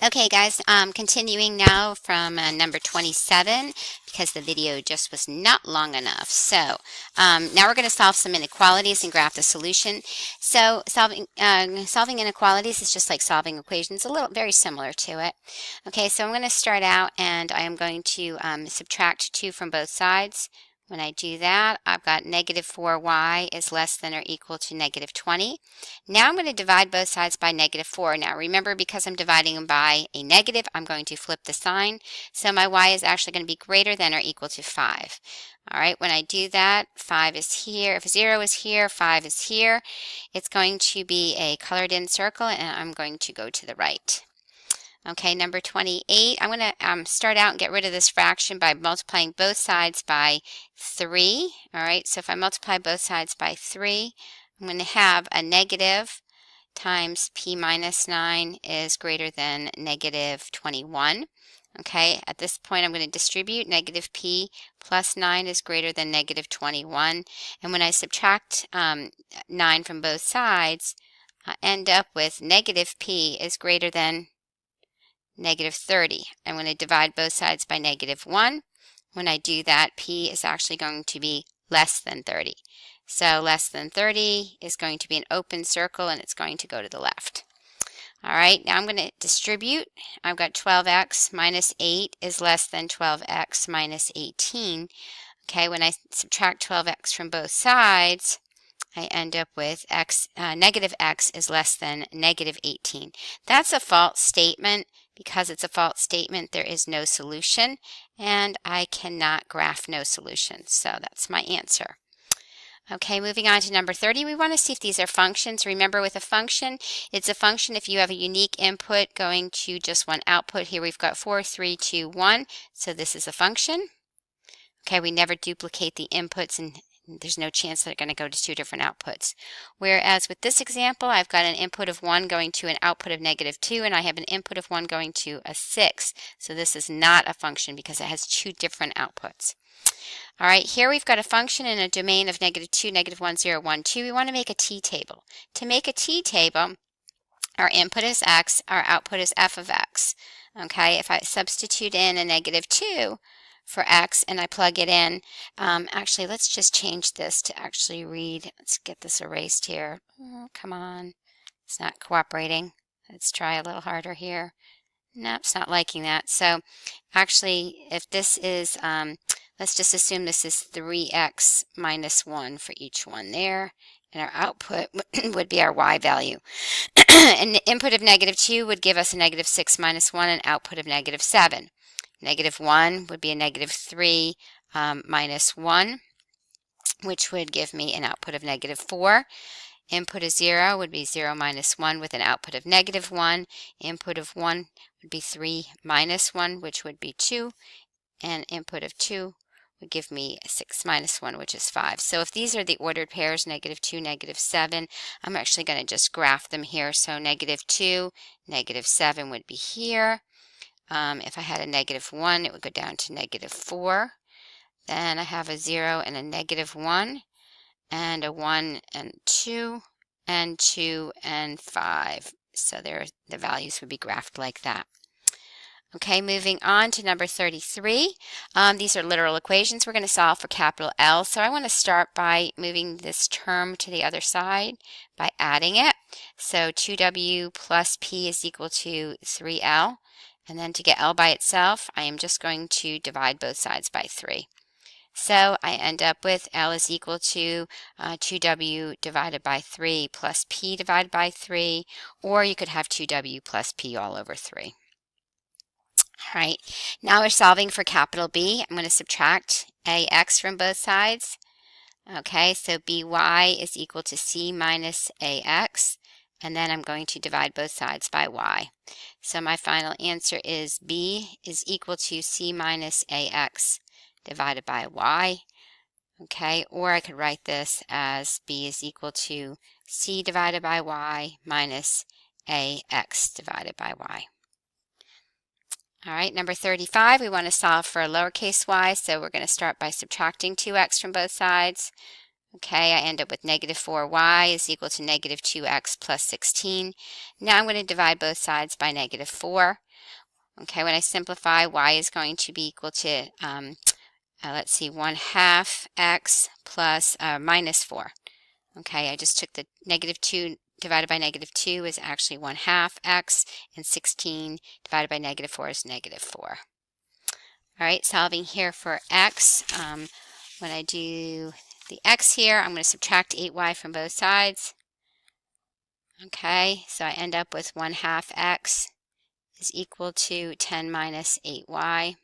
Okay guys, continuing now from number 27 because the video just was not long enough. So now we're going to solve some inequalities and graph the solution. So solving inequalities is just like solving equations, very similar to it. Okay, so I'm going to start out and I am going to subtract 2 from both sides. When I do that, I've got negative 4y is less than or equal to negative 20. Now I'm going to divide both sides by negative 4. Now remember, because I'm dividing them by a negative, I'm going to flip the sign. So my y is actually going to be greater than or equal to 5. All right, when I do that, 5 is here. If 0 is here, 5 is here. It's going to be a colored in circle, and I'm going to go to the right. Okay, number 28, I'm going to start out and get rid of this fraction by multiplying both sides by 3. All right, so if I multiply both sides by 3, I'm going to have a negative times p minus 9 is greater than negative 21. Okay, at this point I'm going to distribute. Negative p plus 9 is greater than negative 21. And when I subtract 9 from both sides, I end up with negative p is greater than negative 30. I'm going to divide both sides by negative 1. When I do that, p is actually going to be less than 30. So less than 30 is going to be an open circle and it's going to go to the left. All right, now I'm going to distribute. I've got 12x minus 8 is less than 12x minus 18. Okay, when I subtract 12x from both sides, I end up with negative x is less than negative 18. That's a false statement. Because it's a false statement, there is no solution, and I cannot graph no solution. So that's my answer. Okay, moving on to number 30, we want to see if these are functions. Remember, with a function, it's a function if you have a unique input going to just one output. Here we've got 4, 3, 2, 1. So this is a function. Okay, we never duplicate the inputs, and there's no chance that they're going to go to 2 different outputs. Whereas with this example, I've got an input of 1 going to an output of negative 2, and I have an input of 1 going to a 6. So this is not a function because it has 2 different outputs. All right, here we've got a function in a domain of negative 2, negative 1, 0, 1, 2. We want to make a t-table. To make a t-table, our input is x, our output is f of x. Okay, if I substitute in a negative 2, for x and I plug it in. Actually, let's just change this to actually read. Let's get this erased here. Oh, come on. It's not cooperating. Let's try a little harder here. Nope, it's not liking that. So actually, if this is, let's just assume this is 3x minus 1 for each one there. And our output would be our y value. An input of negative 2 would give us a negative 6 minus 1, and output of negative 7. Negative 1 would be a negative 3 minus 1, which would give me an output of negative 4. Input of 0 would be 0 minus 1 with an output of negative 1. Input of 1 would be 3 minus 1, which would be 2. And input of 2 would give me 6 minus 1, which is 5. So if these are the ordered pairs, negative 2, negative 7, I'm actually going to just graph them here. So negative 2, negative 7 would be here. If I had a negative 1, it would go down to negative 4. Then I have a 0 and a negative 1, and a 1 and 2, and 2 and 5. So the values would be graphed like that. Okay, moving on to number 33. These are literal equations. We're going to solve for capital L. So I want to start by moving this term to the other side by adding it. So 2w plus p is equal to 3l. And then to get L by itself, I am just going to divide both sides by 3. So I end up with L is equal to 2w divided by 3 plus p divided by 3, or you could have 2w plus p all over 3. All right, now we're solving for capital B. I'm going to subtract ax from both sides. Okay, so by is equal to c minus ax. And then I'm going to divide both sides by y. So my final answer is b is equal to c minus ax divided by y. Okay, or I could write this as b is equal to c divided by y minus ax divided by y. All right, number 35, we want to solve for a lowercase y, so we're going to start by subtracting 2x from both sides. Okay, I end up with negative 4y is equal to negative 2x plus 16. Now I'm going to divide both sides by negative 4. Okay, when I simplify, y is going to be equal to, let's see, 1/2 x plus minus 4. Okay, I just took the negative 2 divided by negative 2 is actually 1/2 x, and 16 divided by negative 4 is negative 4. All right, solving here for x. When I do the x here, I'm going to subtract 8y from both sides. Okay, so I end up with 1/2 x is equal to 10 minus 8y.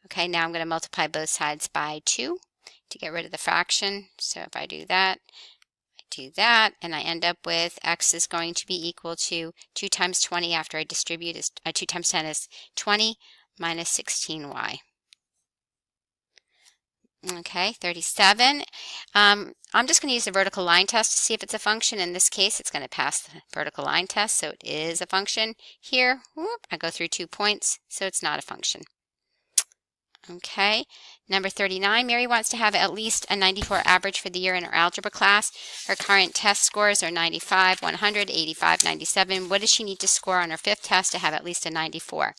Okay, now I'm going to multiply both sides by 2 to get rid of the fraction. So if I do that, and I end up with x is going to be equal to 2 times 20 after I distribute is 2 times 10 is 20 minus 16y. Okay, 37. I'm just going to use the vertical line test to see if it's a function. In this case, it's going to pass the vertical line test, so it is a function. Here, I go through 2 points, so it's not a function. Okay, number 39, Mary wants to have at least a 94 average for the year in her algebra class. Her current test scores are 95, 100, 85, 97. What does she need to score on her 5th test to have at least a 94?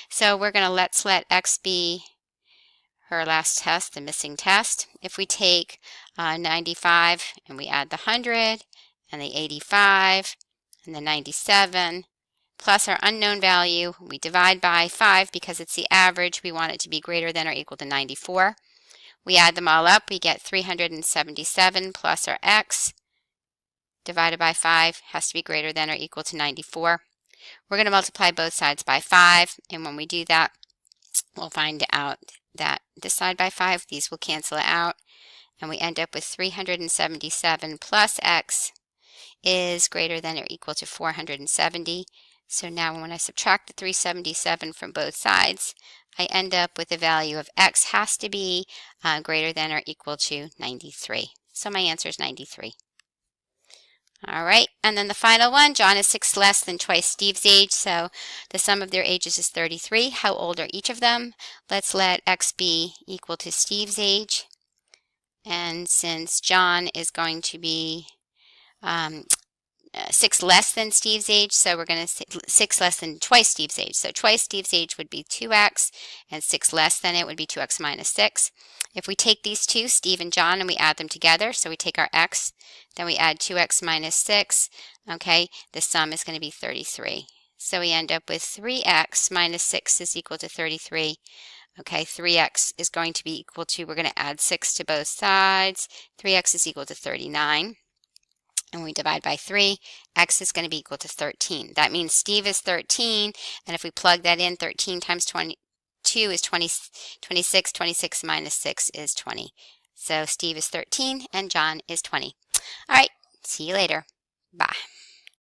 So we're going to let x be her last test, the missing test. If we take 95 and we add the 100 and the 85 and the 97 plus our unknown value, we divide by 5 because it's the average. We want it to be greater than or equal to 94. We add them all up. We get 377 plus our x divided by 5 has to be greater than or equal to 94. We're going to multiply both sides by 5, and when we do that, we'll find out that this side by 5, these will cancel it out, and we end up with 377 plus x is greater than or equal to 470. So now when I subtract the 377 from both sides, I end up with the value of x has to be greater than or equal to 93. So my answer is 93. All right, and then the final one, John is 6 less than twice Steve's age, so the sum of their ages is 33. How old are each of them? Let's let x be equal to Steve's age, and since John is going to be 6 less than Steve's age, so we're going to say 6 less than twice Steve's age. So twice Steve's age would be 2x, and 6 less than it would be 2x minus 6. If we take these two, Steve and John, and we add them together, so we take our x, then we add 2x minus 6, okay, the sum is going to be 33. So we end up with 3x minus 6 is equal to 33. Okay, 3x is going to be equal to, we're going to add 6 to both sides. 3x is equal to 39. And we divide by 3, x is going to be equal to 13. That means Steve is 13, and if we plug that in, 13 times 22 is 26, 26 minus 6 is 20. So Steve is 13 and John is 20. All right, see you later. Bye.